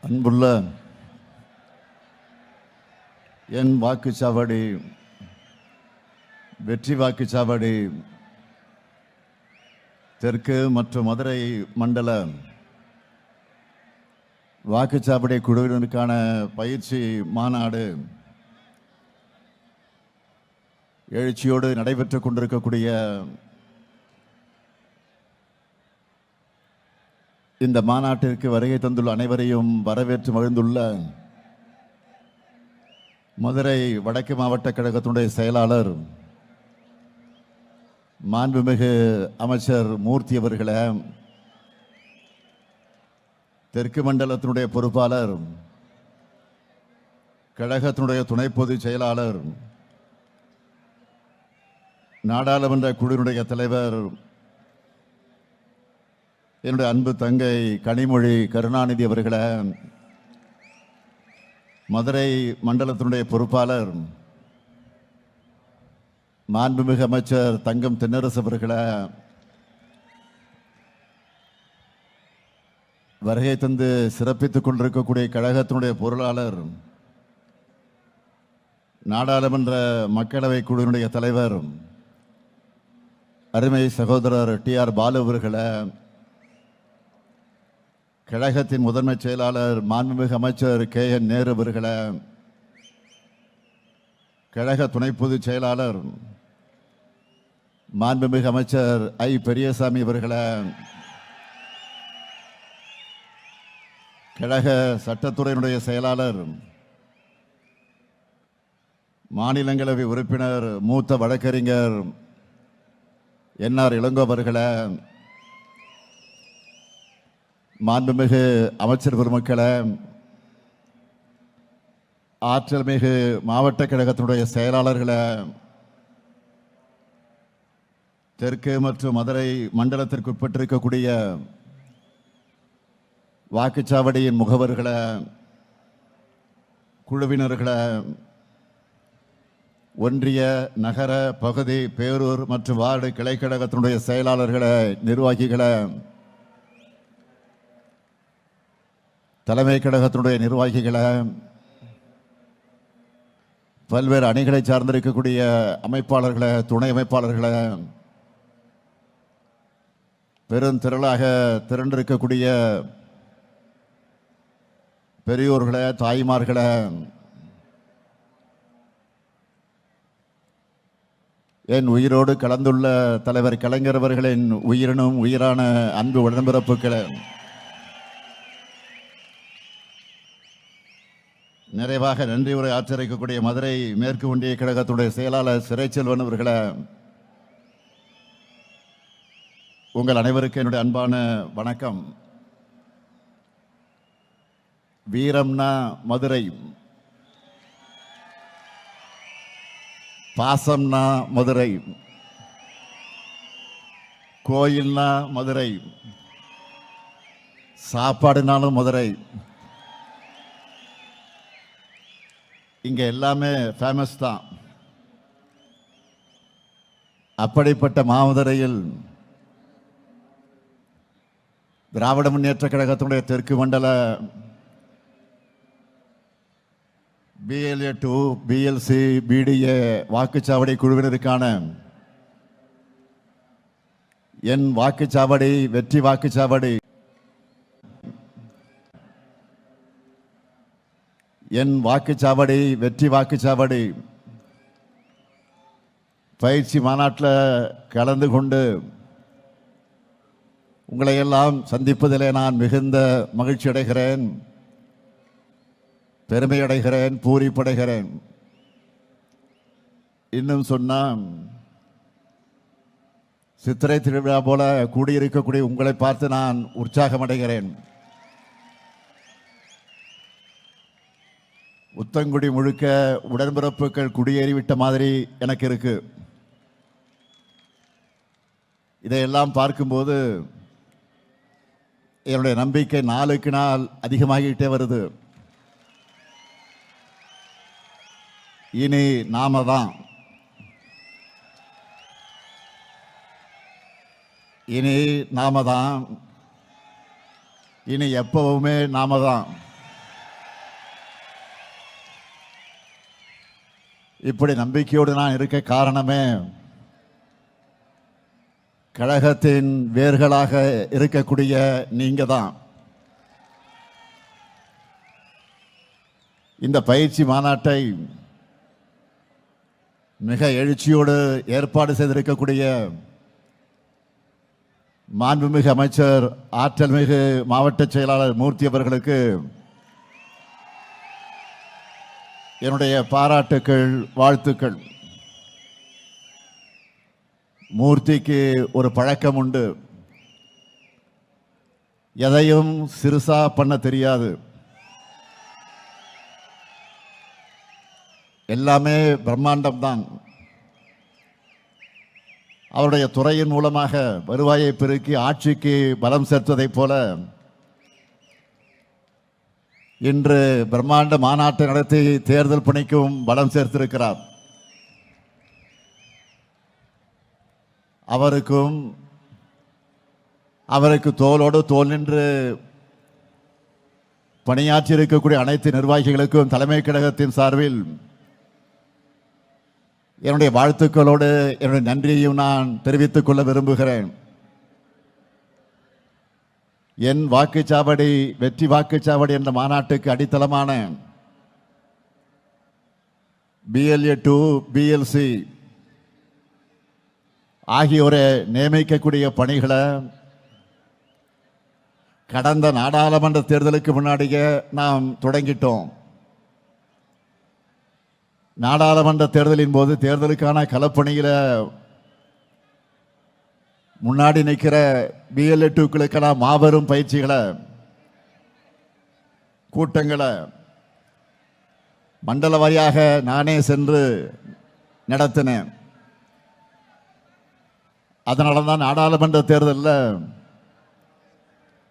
அன்புள்ள என் வாக்குச்சாவடி வெற்றி வாக்குச்சாவடி தெற்கு மற்றும் மதுரை மண்டல வாக்குச்சாவடி குழுவினருக்கான பயிற்சி மாநாடு எழுச்சியோடு நடைபெற்றுக் கொண்டிருக்கக்கூடிய இந்த மாநாட்டிற்கு வருகை தந்துள்ள அனைவரையும் வரவேற்று மகிழ்ந்துள்ள மதுரை வடக்கு மாவட்ட கழகத்தினுடைய செயலாளர் மாண்புமிகு அமைச்சர் மூர்த்தி அவர்களே, தெற்கு மண்டலத்தினுடைய பொறுப்பாளர், கழகத்தினுடைய துணை பொதுச் செயலாளர், நாடாளுமன்ற குழுவினுடைய தலைவர், என்னுடைய அன்பு தங்கை கனிமொழி கருணாநிதி அவர்களே, மதுரை மண்டலத்தினுடைய பொறுப்பாளர் மாண்புமிகு அமைச்சர் தங்கம் தென்னரசு அவர்களே, வருகை தந்து சிறப்பித்துக் கொண்டிருக்கக்கூடிய கழகத்தினுடைய பொருளாளர், நாடாளுமன்ற மக்களவை குழுவினுடைய தலைவர், அருமை சகோதரர் டி.ஆர். பாலு அவர்களே, கழகத்தின் முதன்மை செயலாளர் மாண்புமிகு அமைச்சர் கே.என். நேரு அவர்களே, கழக துணை பொதுச் செயலாளர் மாண்புமிகு அமைச்சர் ஐ. பெரியசாமி அவர்களே, கழக சட்டத்துறையினுடைய செயலாளர், மாநிலங்களவை உறுப்பினர், மூத்த வழக்கறிஞர் என்.ஆர். இளங்கோ அவர்களே, மாண்புமிகு அமைச்சர் பெருமக்களே, ஆற்றல் மிகு மாவட்ட கழகத்தினுடைய செயலாளர்களே, தெற்கு மற்றும் மதுரை மண்டலத்திற்கு உட்பட்டிருக்கக்கூடிய வாக்குச்சாவடியின் முகவர்களே, குழுவினர்களே, ஒன்றிய நகர பகுதி பேரூர் மற்றும் வார்டு கிளைக்கழகத்தினுடைய செயலாளர்களே, நிர்வாகிகளே, தலைமை கழகத்தினுடைய நிர்வாகிகளை, பல்வேறு அணிகளை சார்ந்திருக்கக்கூடிய அமைப்பாளர்களை, துணை அமைப்பாளர்களை, பெருந்திரளாக திரண்டிருக்கக்கூடிய பெரியோர்களை, தாய்மார்களை, என் உயிரோடு கலந்துள்ள தலைவர் கலைஞர் அவர்களின் உயிரினும் உயிரான அன்பு உடன்பிறப்புகளை, நிறைவாக நன்றி உரை ஆற்றரிக்கக்கூடிய மதுரை மேற்கு ஒன்றிய கழகத்துடைய செயலாளர் சிறைச்செல்வன் அவர்களே, உங்கள் அனைவருக்கும் என்னுடைய அன்பான வணக்கம். வீரம்னா மதுரை, பாசம்னா மதுரை, கோயில்னா மதுரை, சாப்பாடுனாலும் மதுரை, இங்க எல்லாமே ஃபேமஸ் தான். அப்படிப்பட்ட மாமதுரையில் திராவிட முன்னேற்ற கழகத்தினுடைய தெற்கு மண்டல BLA 2 BLC BDA வாக்குச்சாவடி குழுவினருக்கான என் வாக்குச்சாவடி வெற்றி வாக்குச்சாவடி என் வாக்குச்சாவடி வெற்றி வாக்குச்சாவடி பயிற்சி மாநாட்டில் கலந்து கொண்டு உங்களை எல்லாம் சந்திப்பதிலே நான் மிகுந்த மகிழ்ச்சி அடைகிறேன், பெருமை அடைகிறேன், பூரிப்படைகிறேன். இன்னும் சொன்னால் சித்திரை திருவிழா போல கூடியிருக்கக்கூடிய உங்களை பார்த்து நான் உற்சாகம் அடைகிறேன். உத்தங்குடி முழுக்க உடன்பிறப்புகள் குடியேறிவிட்ட மாதிரி எனக்கு இருக்கு. இதையெல்லாம் பார்க்கும்போது என்னுடைய நம்பிக்கை நாளுக்கு நாள் அதிகமாகிட்டே வருது. இனி நாம தான், இனி நாம தான், இனி எப்பவுமே நாம தான். இப்படி நம்பிக்கையோடு நான் இருக்க காரணமே கழகத்தின் வேர்களாக இருக்கக்கூடிய நீங்க தான். இந்த பயிற்சி மாநாட்டை மிக எழுச்சியோடு ஏற்பாடு செய்திருக்கக்கூடிய மாண்புமிகு அமைச்சர் ஆற்றல் மிகு மாவட்ட செயலாளர் மூர்த்தி அவர்களுக்கு என்னுடைய பாராட்டுக்கள், வாழ்த்துக்கள். மூர்த்திக்கு ஒரு பழக்கம் உண்டு, எதையும் சிறுசா பண்ண தெரியாது, எல்லாமே பிரம்மாண்டம் தான். அவருடைய துறையின் மூலமாக வருவாயை பெருக்கி ஆட்சிக்கு பலம் சேர்த்ததைப் போல இன்று பிரம்மாண்ட மாநாட்டை நடத்தி தேர்தல் பணிக்கும் பலம் சேர்த்திருக்கிறார். அவருக்கு தோளோடு தோள் நின்று பணியாற்றி இருக்கக்கூடிய அனைத்து நிர்வாகிகளுக்கும் தலைமை கழகத்தின் சார்பில் என்னுடைய வாழ்த்துக்களோடு என்னுடைய நன்றியையும் நான் தெரிவித்துக் கொள்ள விரும்புகிறேன். என் வாக்குச்சாவடி வெற்றி வாக்குச்சாவடி என்ற மாநாட்டுக்கு அடித்தளமான BLA 2 BLC ஆகியோரை நியமிக்கக்கூடிய பணிகளை கடந்த நாடாளுமன்ற தேர்தலுக்கு முன்னாடியே நாம் தொடங்கிட்டோம். நாடாளுமன்ற தேர்தலின் போது தேர்தலுக்கான களப்பணியில் முன்னாடி நிற்கிற BLA 2க்களுக்கான மாபெரும் பயிற்சிகளை, கூட்டங்களை மண்டல வாரியாக நானே சென்று நடத்தினேன். அதனால தான் நாடாளுமன்ற தேர்தலில்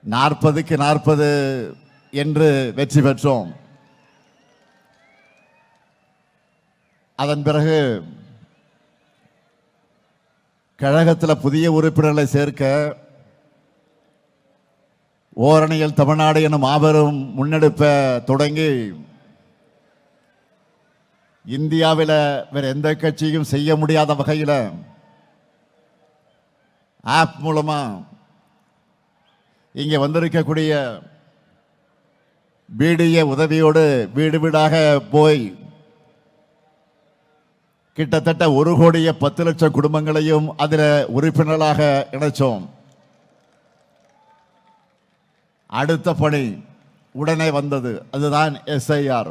40க்கு 40 என்று வெற்றி பெற்றோம். அதன் பிறகு கழகத்தில் புதிய உறுப்பினர்களை சேர்க்க ஓரணியில் தமிழ்நாடு எனும் மாபெரும் முன்னெடுப்பை தொடங்கி இந்தியாவில் வேற எந்த கட்சியும் செய்ய முடியாத வகையில் ஆப் மூலமா இங்கே வந்திருக்கக்கூடிய BDA உதவியோடு வீடு வீடாக போய் கிட்டத்தட்ட 1,10,00,000 குடும்பங்களையும் அதில் உறுப்பினர்களாக இணைச்சோம். அடுத்த பணி உடனே வந்தது, அதுதான் SIR.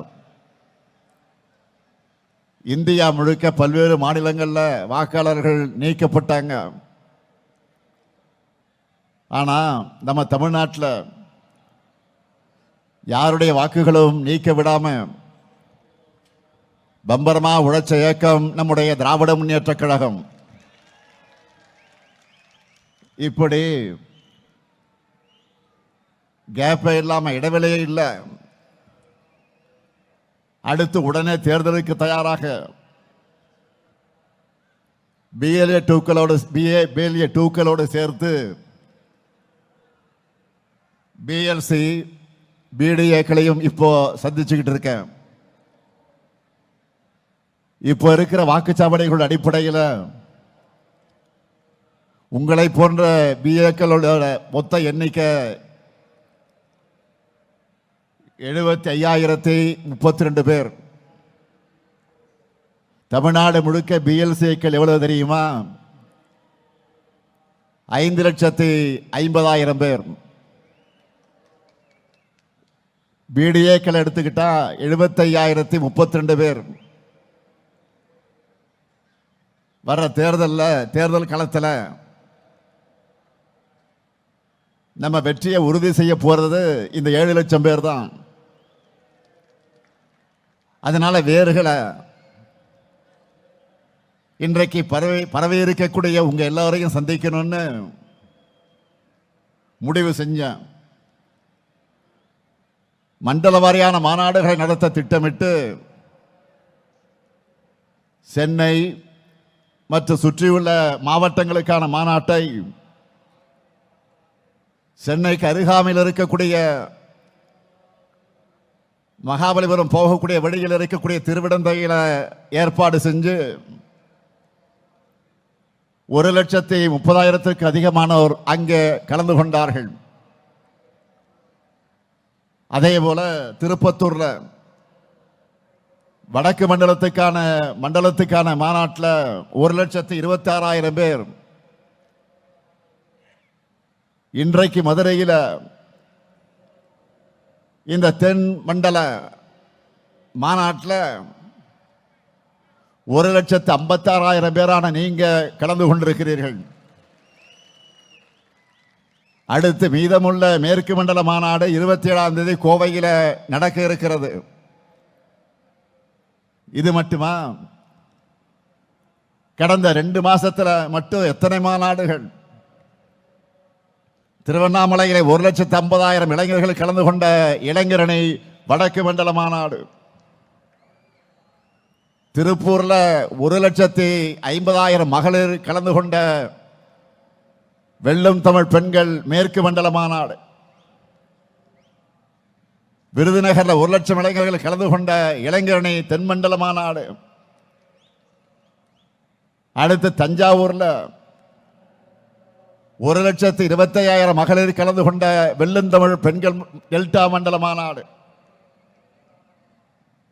இந்தியா முழுக்க பல்வேறு மாநிலங்களில் வாக்காளர்கள் நீக்கப்பட்டாங்க. ஆனால் நம்ம தமிழ்நாட்டில் யாருடைய வாக்குகளும் நீக்க விடாம பம்பரமா உழைச்ச இயக்கம் நம்முடைய திராவிட முன்னேற்ற கழகம். இப்படி கேப்பே இல்லாம, இடைவெளியே இல்லை, அடுத்து உடனே தேர்தலுக்கு தயாராக BLA 2க்களோடு சேர்த்து BLC BDAக்களையும் இப்போ சந்திச்சுக்கிட்டு இருக்கேன். இப்போ இருக்கிற வாக்குச்சாவடிகளோட அடிப்படையில் உங்களை போன்ற BAக்களோட மொத்த எண்ணிக்கை 75,032 பேர். தமிழ்நாடு முழுக்க BLCக்கள் எவ்வளவு தெரியுமா? 5,50,000 பேர். BDAக்கள் எடுத்துக்கிட்டா 75,032 பேர். வர்ற தேர்தல் களத்தில் நம்ம வெற்றியை உறுதி செய்ய போறது இந்த 7 லட்சம் பேர் தான். அதனால வேர்களை இன்றைக்கு பரவி இருக்கக்கூடிய உங்க எல்லாரையும் சந்திக்கணும்னு முடிவு செஞ்சேன். மண்டல வாரியான மாநாடுகளை நடத்த திட்டமிட்டு சென்னை மற்றும் சுற்றியுள்ள மாவட்டங்களுக்கான மாநாட்டை சென்னைக்கு அருகாமையில் இருக்கக்கூடிய மகாபலிபுரம் போகக்கூடிய வழியில் இருக்கக்கூடிய திருவிடந்தையில ஏற்பாடு செஞ்சு 1,30,000க்கு அதிகமானோர் அங்கே கலந்து கொண்டார்கள். அதே போல திருப்பத்தூர்ல வடக்கு மண்டலத்துக்கான மாநாட்டில் 1,26,000 பேர். இன்றைக்கு மதுரையில் இந்த தென் மண்டல மாநாட்டில் 1,56,000 பேரான நீங்க கலந்து கொண்டிருக்கிறீர்கள். அடுத்து மீதமுள்ள மேற்கு மண்டல மாநாடு 27ஆம் தேதி கோவையில் நடக்க இருக்கிறது. இது மட்டுமா? கடந்த 2 மாசத்துல மட்டும் எத்தனை மாநாடுகள்! திருவண்ணாமலையிலே 1,50,000 இளைஞர்கள் கலந்து கொண்ட இளைஞரணி வடக்கு மண்டல மாநாடு. திருப்பூர்ல 1,50,000 மகளிர் கலந்து கொண்ட வெல்லும் தமிழ் பெண்கள் மேற்கு மண்டல மாநாடு. விருதுநகர்ல 1,00,000 இளைஞர்கள் கலந்து கொண்ட இளைஞரணி தென்மண்டல மாநாடு. அடுத்து தஞ்சாவூர்ல 1,25,000 மகளிர் கலந்து கொண்ட வெள்ளுந்தமிழ் பெண்கள் டெல்டா மண்டல மாநாடு.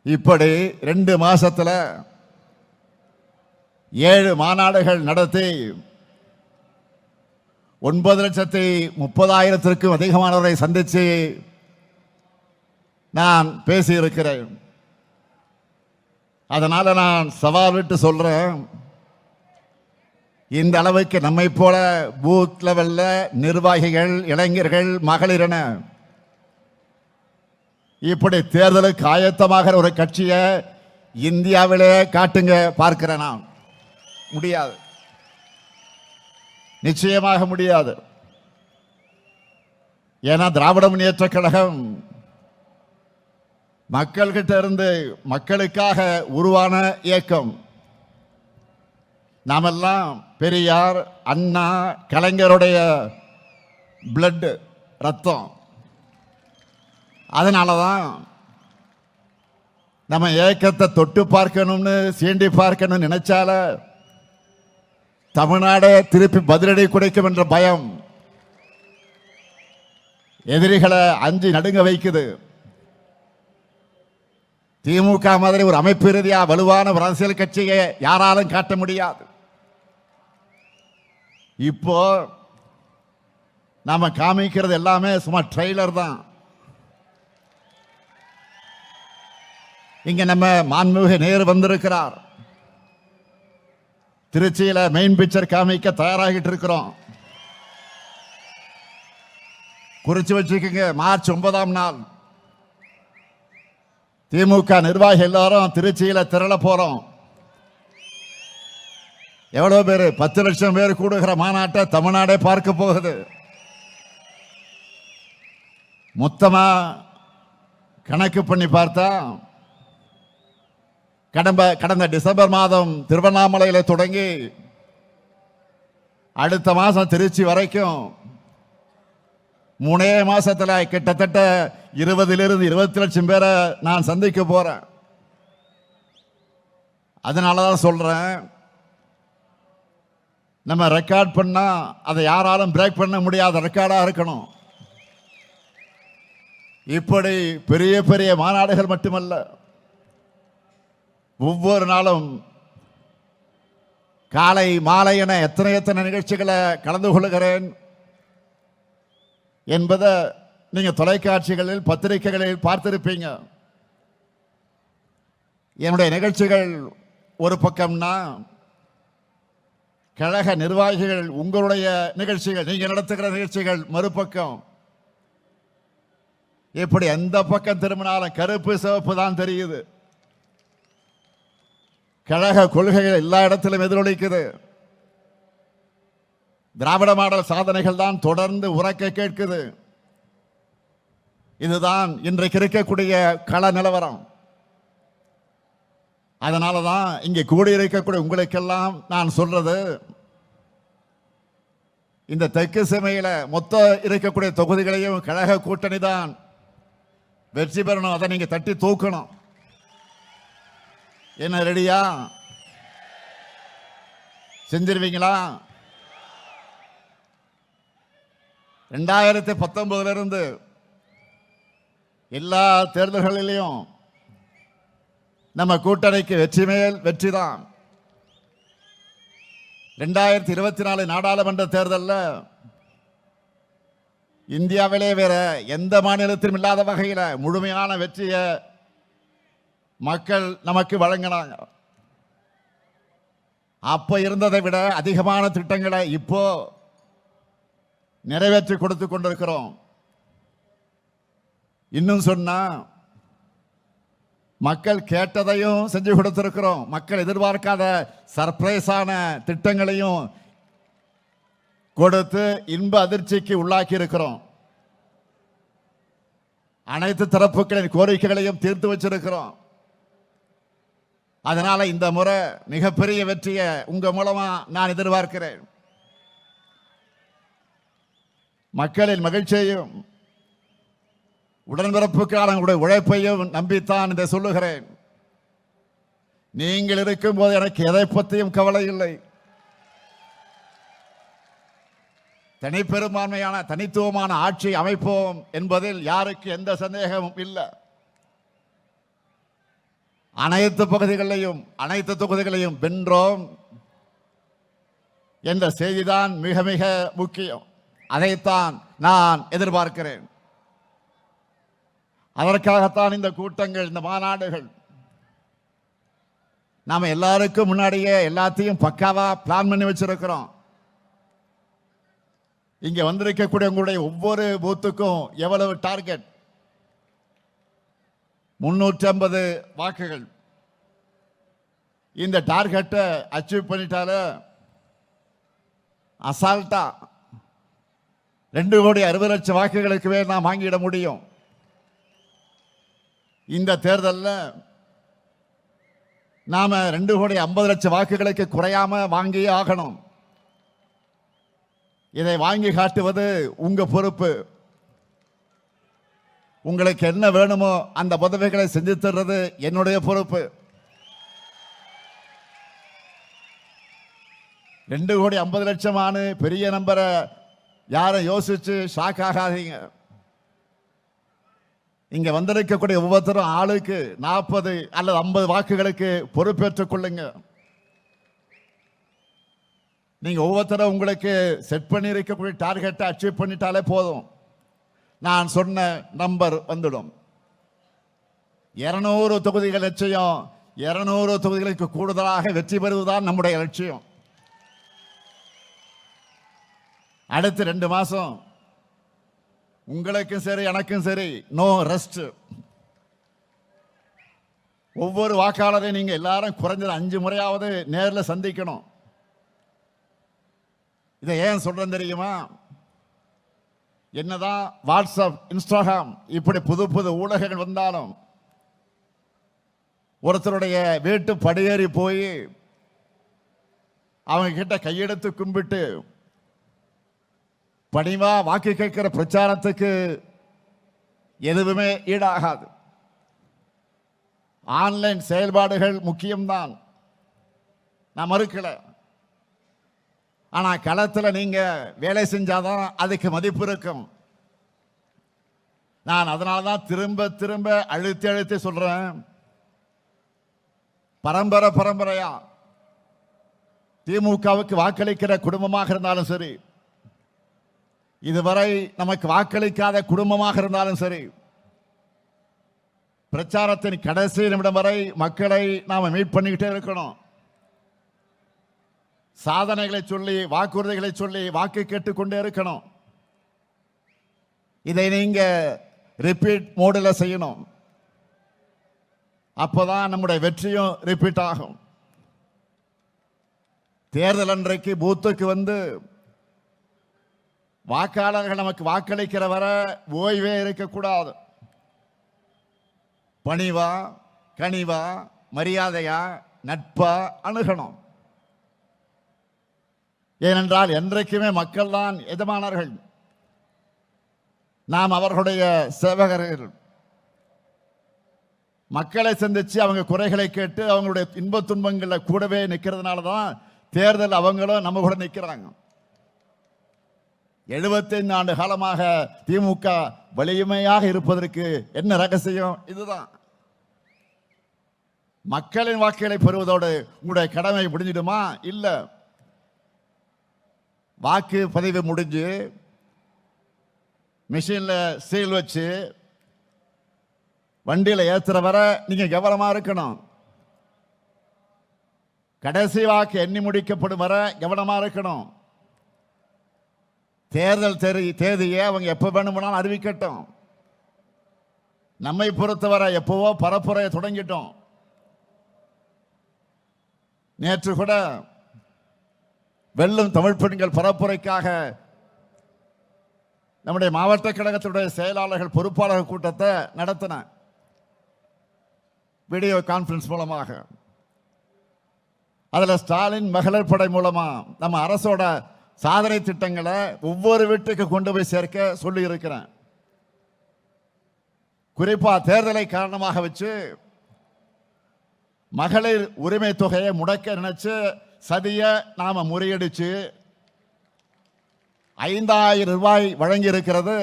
இப்படி 2 மாசத்துல 7 மாநாடுகள் நடத்தி 9,30,000க்கும் அதிகமானவரை சந்திச்சு நான் பேசியிருக்கிறேன். அதனால நான் சவால் விட்டு சொல்றேன், இந்த அளவுக்கு நம்மை போல பூத் லெவல்ல நிர்வாகிகள், இளைஞர்கள், மகளிரென இப்படி தேர்தலுக்கு ஆயத்தமாக ஒரு கட்சியை இந்தியாவிலே காட்டுங்க பார்க்கிறேன். நான் முடியாது, நிச்சயமாக முடியாது. ஏன்னா திராவிட முன்னேற்ற கழகம் மக்கள்கிட்ட இருந்து மக்களுக்காக உருவான இயக்கம். நாமெல்லாம் பெரியார், அண்ணா, கலைஞருடைய பிளட், ரத்தம். அதனாலதான் நம்ம இயக்கத்தை தொட்டு பார்க்கணும்னு, சீண்டி பார்க்கணும்னு நினைச்சால தமிழ்நாடே திருப்பி பதிலடி குடைக்கும் என்ற பயம் எதிரிகளை அஞ்சி நடுங்க வைக்குது. திமுக மாதிரி ஒரு அமைப்பு ரீதியா வலுவான ஒரு அரசியல் கட்சியை யாராலும் காட்ட முடியாது. இப்போ நாம காமிக்கிறது எல்லாமே சும்மா ட்ரெய்லர் தான். இங்க நம்ம மாண்புமிகு நேரு வந்திருக்கிறார். திருச்சியில மெயின் பிக்சர் காமிக்க தயாராகிட்டு இருக்கிறோம். குறிச்சு வச்சுக்கோங்க, மார்ச் 9ஆம் நாள் திமுக நிர்வாகி எல்லாரும் திருச்சியில திரள போறோம். எவ்வளவு பேர்? 10 லட்சம் பேர் கூடுகிற மாநாட்டை தமிழ்நாடே பார்க்க போகுது. மொத்தமா கணக்கு பண்ணி பார்த்தா கடந்த டிசம்பர் மாதம் திருவண்ணாமலையில தொடங்கி அடுத்த மாசம் திருச்சி வரைக்கும் 3 மாசத்துல கிட்டத்தட்ட 20 லட்சம் பேரை நான் சந்திக்க போறேன். அதனாலதான் சொல்றேன், நம்ம ரெக்கார்ட் பண்ணா அதை யாராலும் பிரேக் பண்ண முடியாத ரெக்கார்டா இருக்கணும். இப்படி பெரிய பெரிய மாநாடுகள் மட்டுமல்ல, ஒவ்வொரு நாளும் காலை மாலை என எத்தனை நிகழ்ச்சிகளை கலந்து கொள்கிறேன் என்பதை நீங்க தொலைக்காட்சிகளில், பத்திரிகைகளில் பார்த்திருப்பீங்க. என்னுடைய நிகழ்ச்சிகள் ஒரு பக்கம்னா, கழக நிர்வாகிகள் உங்களுடைய நிகழ்ச்சிகள், நீங்க நடத்துகிற நிகழ்ச்சிகள் மறுபக்கம். இப்படி எந்த பக்கம் திரும்பினாலும் கருப்பு சிவப்பு தான் தெரியுது. கழக கொள்கைகள் எல்லா இடத்திலும் எதிரொலிக்குது. திராவிட மாடல் சாதனைகள் தான் தொடர்ந்து உரக்க கேட்குது. இதுதான் இன்றைக்கு இருக்கக்கூடிய கள நிலவரம். அதனாலதான் இங்கே கூடியிருக்கக்கூடிய உங்களுக்கெல்லாம் நான் சொல்றது, இந்த தெற்கு சீமையில மொத்த இருக்கக்கூடிய தொகுதிகளையும் கழக கூட்டணி தான் வெற்றி பெறணும். அதை நீங்க தட்டி தூக்கணும். என்ன ரெடியா? செஞ்சிருவீங்களா? 2019 இருந்து எல்லா தேர்தல்களிலையும் நம்ம கூட்டணிக்கு வெற்றி மேல் வெற்றி தான். 2024 நாடாளுமன்ற தேர்தலில் இந்தியாவிலே வேற எந்த மாநிலத்திலும் இல்லாத வகையில் முழுமையான வெற்றியை மக்கள் நமக்கு வழங்கினாங்க. அப்ப இருந்ததை விட அதிகமான திட்டங்களை இப்போ நிறைவேற்றி கொடுத்து கொண்டிருக்கிறோம். இன்னும் சொன்னா மக்கள் கேட்டதையும் செஞ்சு கொடுத்திருக்கிறோம். மக்கள் எதிர்பார்க்காத சர்ப்ரைஸான திட்டங்களையும் கொடுத்து இன்ப அதிர்ச்சிக்கு உள்ளாக்கி இருக்கிறோம். அனைத்து தரப்புகளின் கோரிக்கைகளையும் தீர்த்து வச்சிருக்கிறோம். அதனால இந்த முறை மிகப்பெரிய வெற்றியை உங்க மூலமா நான் எதிர்பார்க்கிறேன். மக்களின் மகிழ்ச்சியையும் உடன்பிறப்புக்கான உழைப்பையும் நம்பித்தான் இதை சொல்லுகிறேன். நீங்கள் இருக்கும் போது எனக்கு எதை பற்றியும் கவலை இல்லை. தனிப்பெரும்பான்மையான தனித்துவமான ஆட்சி அமைப்போம் என்பதில் யாருக்கு எந்த சந்தேகமும் இல்லை. அனைத்து பகுதிகளையும் அனைத்து தொகுதிகளையும் வென்றோம் என்ற செய்திதான் மிக மிக முக்கியம். அதைத்தான் நான் எதிர்பார்க்கிறேன். அதற்காகத்தான் இந்த கூட்டங்கள், இந்த மாநாடுகள். நாம எல்லாருக்கும் முன்னாடியே எல்லாத்தையும் பக்காவா பிளான் பண்ணி வச்சிருக்கிறோம். இங்க வந்திருக்கக்கூடிய உங்களுடைய ஒவ்வொரு பூத்துக்கும் எவ்வளவு டார்கெட்? 350 வாக்குகள். இந்த டார்கெட்டை அச்சீவ் பண்ணிட்டால அசால்ட்டா 2,60,00,000 வாக்குகளுக்கு நாம் வாங்கிட முடியும். இந்த தேர்தலில் நாம 2,50,00,000 வாக்குகளுக்கு குறையாம வாங்கியே ஆகணும். இதை வாங்கி காட்டுவது உங்க பொறுப்பு. உங்களுக்கு என்ன வேணுமோ அந்த உதவிகளை செஞ்சு தர்றது என்னுடைய பொறுப்பு. 2,50,00,000 பெரிய நம்பரை யாரை யோசிச்சு ஷாக் ஆகாதீங்க. இங்க வந்திருக்கக்கூடிய ஒவ்வொருத்தரும் ஆளுக்கு 40 அல்லது 50 வாக்குகளுக்கு பொறுப்பேற்றுக் கொள்ளுங்க. நீங்க ஒவ்வொருத்தரும் உங்களுக்கு செட் பண்ணி இருக்கக்கூடிய டார்கெட்டை அச்சீவ் பண்ணிட்டாலே போதும். நான் சொன்ன நம்பர் வந்துடும். 200 தொகுதிகள் லட்சியம். 200 தொகுதிகளுக்கு கூடுதலாக வெற்றி பெறுவதுதான் நம்முடைய லட்சியம். அடுத்த 2 மாசம் உங்களுக்கும் சரி எனக்கும் சரி நோ ரெஸ்ட். ஒவ்வொரு வாக்காளரையும் நீங்க எல்லாரும் குறைஞ்சது 5 முறையாவது நேரில் சந்திக்கணும். இதை ஏன் சொல்றேன் தெரியுமா? என்னதான் வாட்ஸ்அப், இன்ஸ்டாகிராம் இப்படி புது புது ஊடகங்கள் வந்தாலும் ஒருத்தருடைய வீட்டு படியேறி போய் அவங்க கிட்ட கையெடுத்து கும்பிட்டு பணிவா வாக்கு கேட்கிற பிரச்சாரத்துக்கு எதுவுமே ஈடாகாது. ஆன்லைன் செயல்பாடுகள் முக்கியம்தான், நான் மறுக்கல. ஆனா களத்தில் நீங்க வேலை செஞ்சாதான் அதுக்கு மதிப்பு இருக்கும். நான் அதனால்தான் திரும்ப திரும்ப அழுத்தி அழுத்தி சொல்றேன். பரம்பரையா திமுகவுக்கு வாக்களிக்கிற குடும்பமாக இருந்தாலும் சரி, இதுவரை நமக்கு வாக்களிக்காத குடும்பமாக இருந்தாலும் சரி, பிரச்சாரத்தின் கடைசி நிமிடம் வரை மக்களை நாம மீட் பண்ணிக்கிட்டே இருக்கணும். சாதனைகளை சொல்லி, வாக்குறுதிகளை சொல்லி வாக்கு கேட்டுக்கொண்டே இருக்கணும். இதை நீங்க ரிப்பீட் மோடில் செய்யணும். அப்போதான் நம்முடைய வெற்றியும் ரிப்பீட் ஆகும். தேர்தல் அன்றைக்கு பூத்துக்கு வந்து வாக்காளர்கள் நமக்கு வாக்களிக்கிற வரை ஓய்வே இருக்கக்கூடாது. பணிவா, கனிவா, மரியாதையா, நட்பா அணுகணும். ஏனென்றால் என்றைக்குமே மக்கள் தான் எஜமானர்கள், நாம் அவர்களுடைய சேவகர்கள். மக்களை சந்திச்சு அவங்க குறைகளை கேட்டு அவங்களுடைய இன்ப துன்பங்கள்ல கூடவே நிற்கிறதுனால தான் தேர்தல் அவங்களும் நம்ம கூட நிற்கிறாங்க. 75 ஆண்டு காலமாக திமுக வலிமையாக இருப்பதற்கு என்ன ரகசியம்? இதுதான். மக்களின் வாக்குகளை பெறுவதோடு உங்களுடைய கடமை முடிஞ்சிடுமா? இல்ல. வாக்கு பதிவு முடிஞ்சு மிஷின்ல சீல் வச்சு வண்டியில ஏத்துற வர நீங்க கவனமா இருக்கணும். கடைசி வாக்கு எண்ணி முடிக்கப்படும் வர கவனமா இருக்கணும். தேர்தல் தேதியை அவங்க எப்ப வேணும்னாலும் அறிவிக்கட்டும். நம்மை பொறுத்தவரை எப்பவோ பரப்புரையை தொடங்கிட்டோம். நேற்று கூட வெல்லும் தமிழ் பெண்கள் பரப்புரைக்காக நம்முடைய மாவட்ட கழகத்துடைய செயலாளர்கள் பொறுப்பாளர்கள் கூட்டத்தை நடத்தின வீடியோ கான்பரன்ஸ் மூலமாக. அதில் ஸ்டாலின் மகளிர் படை மூலமா நம்ம அரசோட சாதனை திட்டங்களை ஒவ்வொரு வீட்டுக்கு கொண்டு போய் சேர்க்க சொல்லி இருக்கிறேன். குறிப்பா தேர்தலை காரணமாக வச்சு மகளிர் உரிமை தொகையை முடக்க நினைச்சு சதிய நாம முறியடிச்சு 5000 ரூபாய் வழங்கி இருக்கிறது.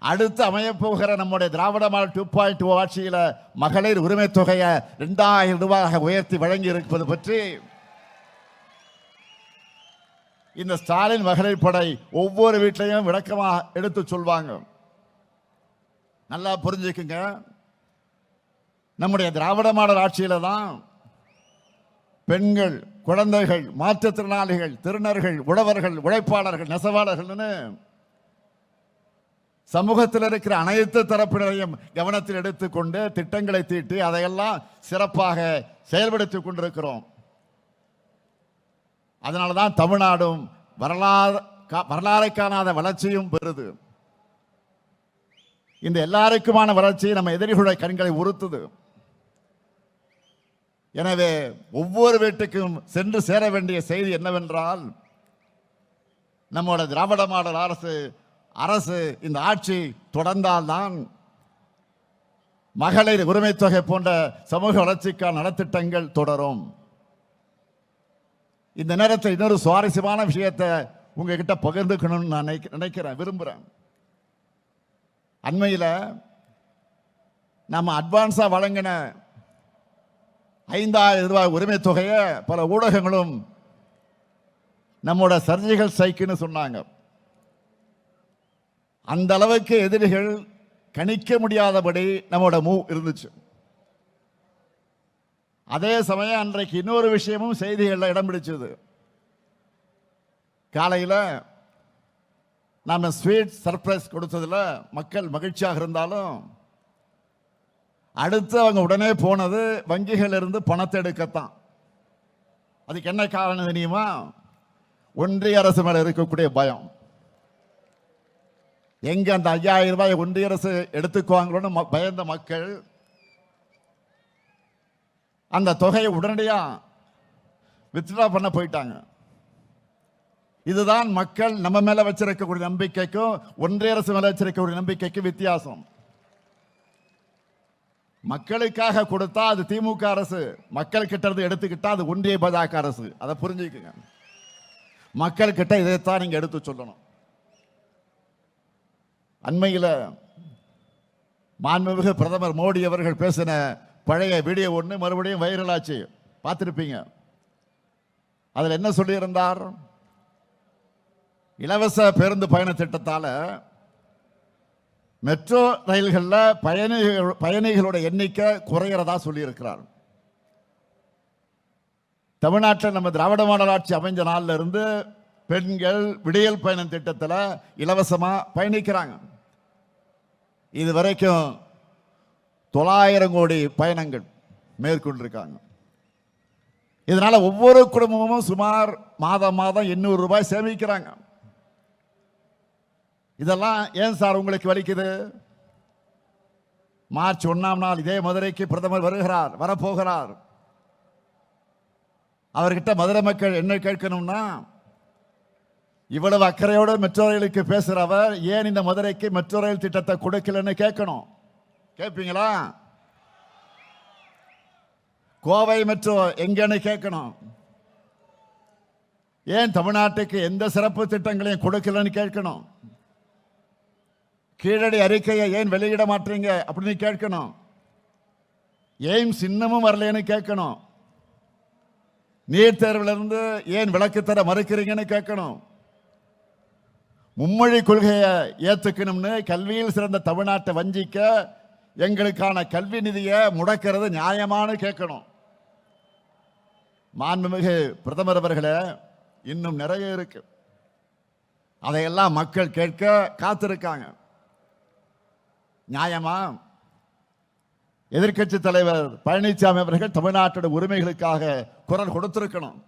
அடுத்து அமையப்போகிற நம்முடைய திராவிட மாடல் 2.0 ஆட்சியில மகளிர் உரிமை தொகையை 2000 ரூபாயாக உயர்த்தி வழங்கி இருப்பது பற்றி இந்த ஸ்டாலின் மகளிர் படை ஒவ்வொரு வீட்டிலையும் விளக்கமாக எடுத்து சொல்வாங்க. நல்லா புரிஞ்சுக்குங்க. நம்முடைய திராவிட மாடல் ஆட்சியில தான் பெண்கள், குழந்தைகள், மாற்றுத்திறனாளிகள், திருநர்கள், உழவர்கள், உழைப்பாளர்கள், நெசவாளர்கள் சமூகத்தில் இருக்கிற அனைத்து தரப்பினரையும் கவனத்தில் எடுத்துக்கொண்டு திட்டங்களை தீட்டி அதையெல்லாம் சிறப்பாக செயல்படுத்திக் கொண்டிருக்கிறோம். அதனாலதான் தமிழ்நாடும் வரலாறை காணாத வளர்ச்சியும் பெறுது. இந்த எல்லாருக்குமான வளர்ச்சி நம்ம எதிரிகளுடைய கண்களை உறுத்துது. எனவே ஒவ்வொரு வீட்டுக்கும் சென்று சேர வேண்டிய செய்தி என்னவென்றால், நம்மோட திராவிட மாடல் அரசு இந்த ஆட்சி தொடர்ந்தால்தான் மகளிர் உரிமை தொகை போன்ற சமூக வளர்ச்சிக்கான நலத்திட்டங்கள் தொடரும். இந்த நேரத்தில் இன்னொரு சுவாரஸ்யமான விஷயத்தை உங்ககிட்ட பகிர்ந்துக்கணும்னு நான் நினைக்கிறேன், விரும்புகிறேன். அண்மையில் நம்ம அட்வான்ஸா வழங்கின 5000 ரூபாய் உரிமை தொகையை பல ஊடகங்களும் நம்மோட சர்ஜிக்கல் ஸ்ட்ரைக்குன்னு சொன்னாங்க. அந்த அளவுக்கு எதிரிகள் கணிக்க முடியாதபடி நம்மோட மூவ் இருந்துச்சு. அதே சமயம் அன்றைக்கு இன்னொரு விஷயமும் செய்திகளில் இடம் பிடிச்சது. காலையில் நாம ஸ்வீட் சர்ப்ரைஸ் கொடுத்ததுல மக்கள் மகிழ்ச்சியாக இருந்தாலும், அடுத்து அவங்க உடனே போனது வங்கிகள் இருந்து பணத்தை எடுக்கத்தான். அதுக்கு என்ன காரணம் தெரியுமா? ஒன்றிய அரசு மேல இருக்கக்கூடிய பயம். எங்க அந்த 5000 ரூபாய் ஒன்றிய அரசு எடுத்துக்குவாங்களோன்னு பயந்த மக்கள் அந்த தொகையை உடனடியா வித்ட்ரா பண்ண போயிட்டாங்க. இதுதான் மக்கள் நம்ம மேல வச்சிருக்கக்கூடிய நம்பிக்கைக்கும் ஒன்றிய அரசு மேல வச்சிருக்கக்கூடிய நம்பிக்கைக்கும் வித்தியாசம். மக்களுக்காக கொடுத்தா அது திமுக அரசு, மக்கள் கிட்ட இருந்து எடுத்துக்கிட்டா அது ஒன்றிய பாஜக அரசு. அதை புரிஞ்சுக்குங்க. மக்கள் கிட்ட இதைத்தான் நீங்க எடுத்து சொல்லணும். அண்மையில் மாண்புமிகு பிரதமர் மோடி அவர்கள் பேசின பழைய வீடியோ ஒன்று மறுபடியும் வைரல் ஆச்சு, பார்த்திருப்பீங்க. அதில் என்ன சொல்லியிருந்தார்? இலவச பேருந்து பயண திட்டத்தால மெட்ரோ ரயில்களில் பயணிகளோட எண்ணிக்கை குறைகிறதா சொல்லியிருக்கிறார். தமிழ்நாட்டில் நம்ம திராவிட மாடல் ஆட்சி அமைஞ்ச நாளில் இருந்து பெண்கள் விடியல் பயணம் திட்டத்தில் இலவசமா பயணிக்கிறாங்க. இது வரைக்கும் 900 கோடி பயணங்கள் மேற்கொண்டிருக்காங்க. இதனால ஒவ்வொரு குடும்பமும் சுமார் மாதம் 800 ரூபாய் சேமிக்கிறாங்க. இதெல்லாம் ஏன் சார் உங்களுக்கு வலிக்குது? மார்ச் 1ஆம் நாள் இதே மதுரைக்கு பிரதமர் வரப்போகிறார். அவர்கிட்ட மதுரை மக்கள் என்ன கேட்கணும்னா, இவ்வளவு அக்கறையோடு மெட்ரோ ரயிலுக்கு பேசுறவர் ஏன் இந்த மதுரைக்கு மெட்ரோ ரயில் திட்டத்தை கொடுக்கலன்னு கேட்பீங்களா? கோவை மெட்ரோ எங்கன்னு கேட்கணும். ஏன் தமிழ்நாட்டுக்கு எந்த சிறப்பு திட்டங்களையும் கொடுக்கலன்னு கேட்கணும். கீழடி அறிக்கையை ஏன் வெளியிட மாட்டீங்க அப்படின்னு கேட்கணும். எய்ம்ஸ் இன்னமும் வரலன்னு கேட்கணும். நீட் தேர்விலிருந்து ஏன் விலக்கு தர மறுக்கிறீங்கன்னு கேட்கணும். மும்மொழி கொள்கையை ஏத்துக்கணும்னு கல்வியில் சிறந்த தமிழ்நாட்டை வஞ்சிக்க எங்களுக்கான கல்வி நிதியை முடக்கிறது நியாயமானு கேட்கணும். மாண்புமிகு பிரதமர் அவர்களே, இன்னும் நிறைய இருக்கு. அதையெல்லாம் மக்கள் கேட்க காத்திருக்காங்க. நியாயமா? எதிர்க்கட்சி தலைவர் பழனிசாமி அவர்கள் தமிழ்நாட்டோட உரிமைகளுக்காக குரல் கொடுத்திருக்கணும்.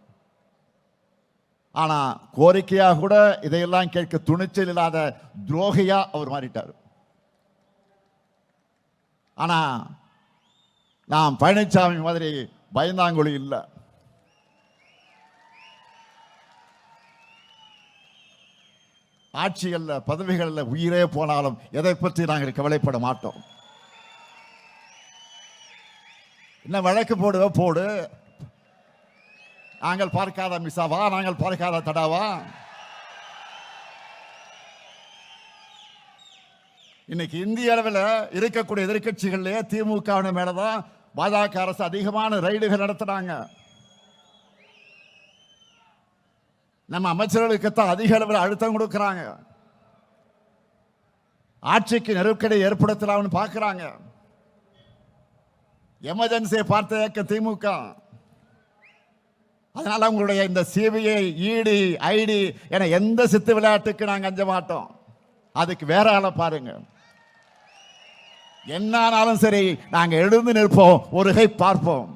ஆனா கோரிக்கையா கூட இதையெல்லாம் கேட்க துணிச்சல் இல்லாத துரோகியா அவர் மாறிட்டார். ஆனா நாம் பழனிசாமி மாதிரி பயந்தாங்குழி இல்லை. ஆட்சிகள்ல பதவிகளில் உயிரே போனாலும் எதை பற்றி நாங்கள் கவலைப்பட மாட்டோம். என்ன வழக்கு போடுவ போடு, நாங்கள் பார்க்காத மிஸ்ஸாவா, நாங்கள் பார்க்காத தடாவா? இன்னைக்கு இந்திய அளவில் இருக்கக்கூடிய எதிர்கட்சிகளிலே திமுக மேலதான் பாஜக அரசு அதிகமான ரைடுகள் நடத்துறாங்க. நம்ம அமைச்சர்களுக்குத்தான் அதிக அளவில் அழுத்தம் கொடுக்கிறாங்க. ஆட்சிக்கு நெருக்கடி ஏற்படுத்தலாம்னு பார்க்கிறாங்க. எமர்ஜென்சியை பார்த்த இயக்க திமுக. அதனால உங்களுடைய இந்த சிபிஐ, இடி, ஐடி என எந்த சித்து விளையாட்டுக்கு நாங்கள் அஞ்ச மாட்டோம். அதுக்கு வேற ஆளை பாருங்க. என்னானாலும் சரி, நாங்கள் எழுந்து நிற்போம், ஒரு கை பார்ப்போம்.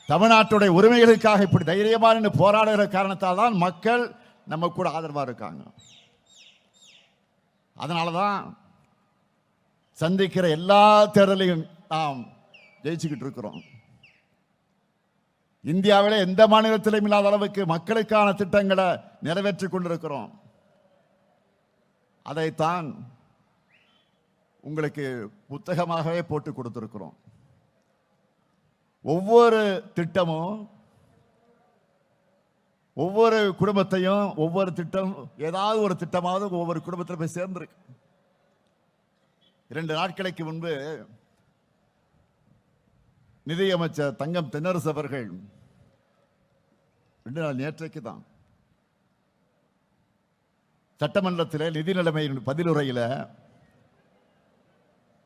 தமிழ்நாட்டுடைய உரிமைகளுக்காக இப்படி தைரியமான போராடுகிற காரணத்தால் தான் மக்கள் நம்ம கூட ஆதரவா இருக்காங்க. அதனாலதான் சந்திக்கிற எல்லா தேர்தலையும் நாம் ஜெயிச்சுக்கிட்டு இருக்கிறோம். இந்தியாவிலே எந்த மாநிலத்திலும் இல்லாத அளவுக்கு மக்களுக்கான திட்டங்களை நிறைவேற்றிக் கொண்டிருக்கிறோம். அதைத்தான் உங்களுக்கு புத்தகமாகவே போட்டு கொடுத்திருக்கிறோம். ஒவ்வொரு திட்டமும் ஒவ்வொரு குடும்பத்தையும், ஒவ்வொரு திட்டம் ஏதாவது ஒரு திட்டமாவது ஒவ்வொரு குடும்பத்தில் போய் சேர்ந்திருக்கு. 2 நாட்களுக்கு முன்பு நிதியமைச்சர் தங்கம் தென்னரசு அவர்கள், 2 நாள் நேற்றைக்கு தான் சட்டமன்றத்தில் நிதி நிலைமை பதிலுரையில்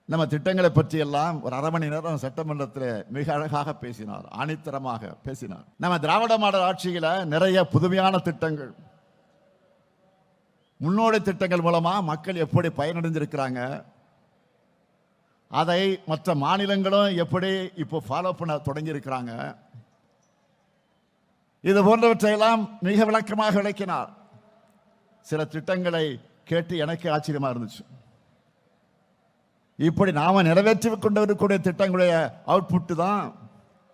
நம்ம திட்டங்களை பற்றி எல்லாம் ஒரு 1/2 மணி நேரம் சட்டமன்றத்தில் மிக அழகாக பேசினார், ஆணித்தரமாக பேசினார். நம்ம திராவிட மாடல் ஆட்சியில நிறைய புதுமையான திட்டங்கள், முன்னோடி திட்டங்கள் மூலமா மக்கள் எப்படி பயனடைஞ்சிருக்கிறாங்க, அதை மற்ற மாநிலங்களும் எப்படி இப்போ ஃபாலோ பண்ண தொடங்கி இருக்கிறாங்க, இது போன்றவற்றையெல்லாம் மிக விளக்கமாக விளக்கினார். சில திட்டங்களை கேட்டு எனக்கு ஆச்சரியமா இருந்துச்சு. இப்படி நாம நிறைவேற்றி கொண்டு வரக்கூடிய திட்டங்களுடைய அவுட்புட் தான்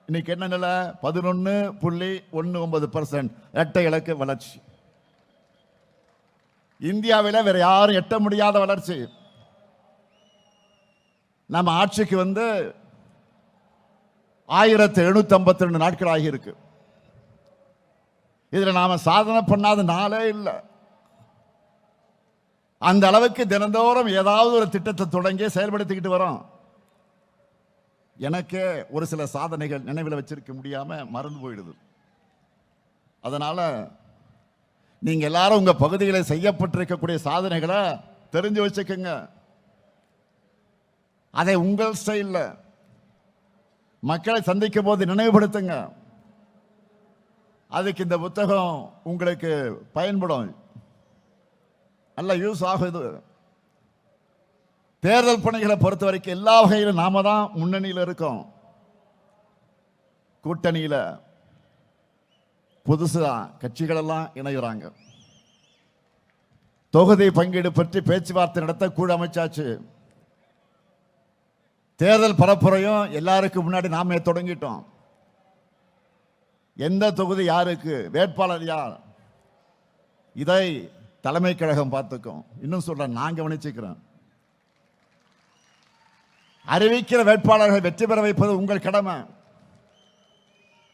இன்னைக்கு என்ன நிலை? 11.19% இரட்டை இலக்கு வளர்ச்சி. இந்தியாவில் வேற யாரும் எட்ட முடியாத வளர்ச்சி. நம்ம ஆட்சிக்கு 1752 நாட்கள் ஆகியிருக்கு. இதுல நாம சாதனை பண்ணாத நாளே இல்லை. அந்த அளவுக்கு தினந்தோறும் ஏதாவது ஒரு திட்டத்தை தொடங்கி செயல்படுத்திக்கிட்டு வரோம். எனக்கு ஒரு சில சாதனைகள் நினைவில் வச்சிருக்க முடியாம மறந்து போயிடுது. அதனால நீங்க எல்லாரும் உங்க பகுதிகளில் செய்யப்பட்டிருக்கக்கூடிய சாதனைகளை தெரிஞ்சு வச்சுக்கோங்க. அதை உங்கள் ஸ்டைல்ல மக்களை சந்திக்கும் போது நினைவுபடுத்துங்க. அதுக்கு இந்த புத்தகம் உங்களுக்கு பயன்படும், நல்ல யூஸ் ஆகுது. தேர்தல் பணிகளை பொறுத்த வரைக்கும் எல்லா வகையிலும் நாம தான் முன்னணியில் இருக்கோம். கூட்டணியில் புதுசா கட்சிகள் எல்லாம் இணைகிறாங்க. தொகுதி பங்கீடு பற்றி பேச்சுவார்த்தை நடத்த குழு அமைச்சாச்சு. தேர்தல் பரப்புரையும் எல்லாருக்கும் முன்னாடி நாமே தொடங்கிட்டோம். எந்த தொகுதி யாருக்கு, வேட்பாளர் யார், இதை தலைமை கழகம் பார்த்துக்கும். இன்னும் சொல்ற, நான் கவனிச்சுக்கிறேன். அறிவிக்கிற வேட்பாளர்களை வெற்றி பெற வைப்பது உங்கள் கடமை.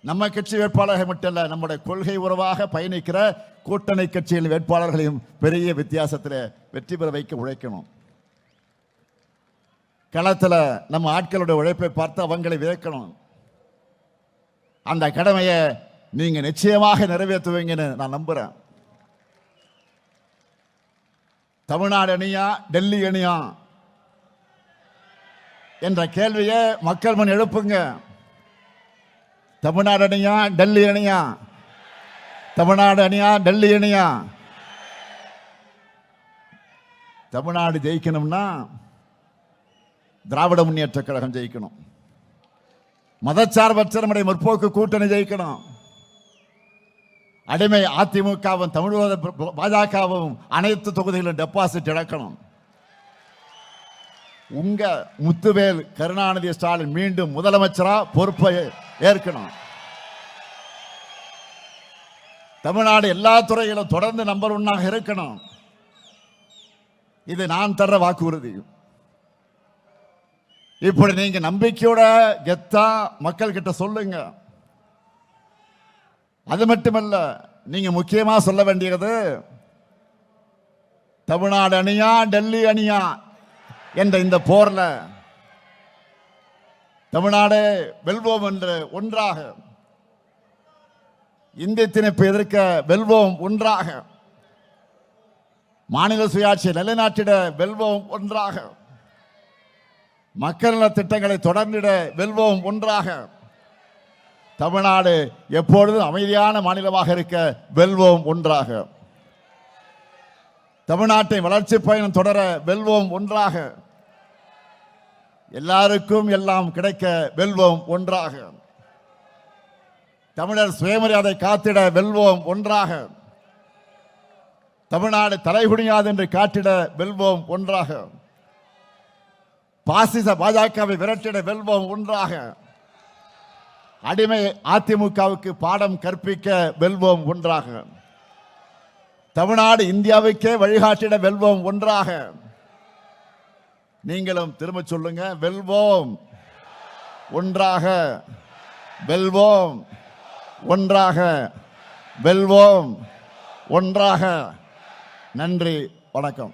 நம்ம கட்சி வேட்பாளர்கள் மட்டும் இல்ல, நம்முடைய கொள்கை உறவாக பயணிக்கிற கூட்டணி கட்சியின் வேட்பாளர்களையும் பெரிய வித்தியாசத்தில் வெற்றி பெற வைக்க உழைக்கணும். களத்தில் நம்ம ஆட்களுடைய உழைப்பை பார்த்து அவங்களை வியக்கணும். அந்த கடமையை நீங்க நிச்சயமாக நிறைவேற்றுவீங்கன்னு நான் நம்புறேன். தமிழ்நாடு அணியா டெல்லி அணியா என்ற கேள்வியை மக்கள் முன் எழுப்புங்க. தமிழ்நாடு அணியா டெல்லி அணியா? தமிழ்நாடு அணியா டெல்லி அணியா? தமிழ்நாடு ஜெயிக்கணும்னா திராவிட முன்னேற்ற கழகம் ஜெயிக்கணும். மதச்சார்பற்ற நம்முடைய முற்போக்கு கூட்டணி ஜெயிக்கணும். அடிமை அதிமுகவும் தமிழக பாஜகவும் அனைத்து தொகுதிகளிலும் டெபாசிட் இழக்கணும். உங்க முத்துவேல் கருணாநிதி ஸ்டாலின் மீண்டும் முதலமைச்சரா பொறுப்பை ஏற்கணும். தமிழ்நாடு எல்லா துறையிலும் தொடர்ந்து நம்பர் 1 இருக்கணும். இது நான் தர்ற வாக்குறுதி. இப்படி நீங்க நம்பிக்கையோட கெத்தா மக்கள் கிட்ட சொல்லுங்க. அது மட்டுமல்ல, நீங்க முக்கியமா சொல்ல வேண்டியது தமிழ்நாடு அணியா டெல்லி அணியா என்ற இந்த போர்ல தமிழ்நாடு வெல்வோம் என்று ஒன்றாக, இந்திய திணிப்பை எதிர்க்க வெல்வோம் ஒன்றாக, மாநில சுயாட்சியை நிலைநாட்டிட வெல்வோம் ஒன்றாக, மக்கள் நல திட்டங்களை தொடர்ந்திட வெல்வோம் ஒன்றாக, தமிழ்நாடு எப்பொழுதும் அமைதியான மாநிலமாக இருக்க வெல்வோம் ஒன்றாக, தமிழ்நாட்டை வளர்ச்சி பயணம் தொடர வெல்வோம் ஒன்றாக, எல்லாருக்கும் எல்லாம் கிடைக்க வெல்வோம் ஒன்றாக, தமிழர் சுயமரியாதை காத்திட வெல்வோம் ஒன்றாக, தமிழ்நாடு தலைகுனியாது என்று காட்டிட வெல்வோம் ஒன்றாக, பாசிச பாஜகவை விரட்டிட வெல்வோம் ஒன்றாக, அடிமை அதிமுகவுக்கு பாடம் கற்பிக்க வெல்வோம் ஒன்றாக, தமிழ்நாடு இந்தியாவுக்கே வழிகாட்டிட வெல்வோம் ஒன்றாக. நீங்களும் திரும்ப சொல்லுங்க, வெல்வோம் ஒன்றாக, வெல்வோம் ஒன்றாக, வெல்வோம் ஒன்றாக. நன்றி, வணக்கம்.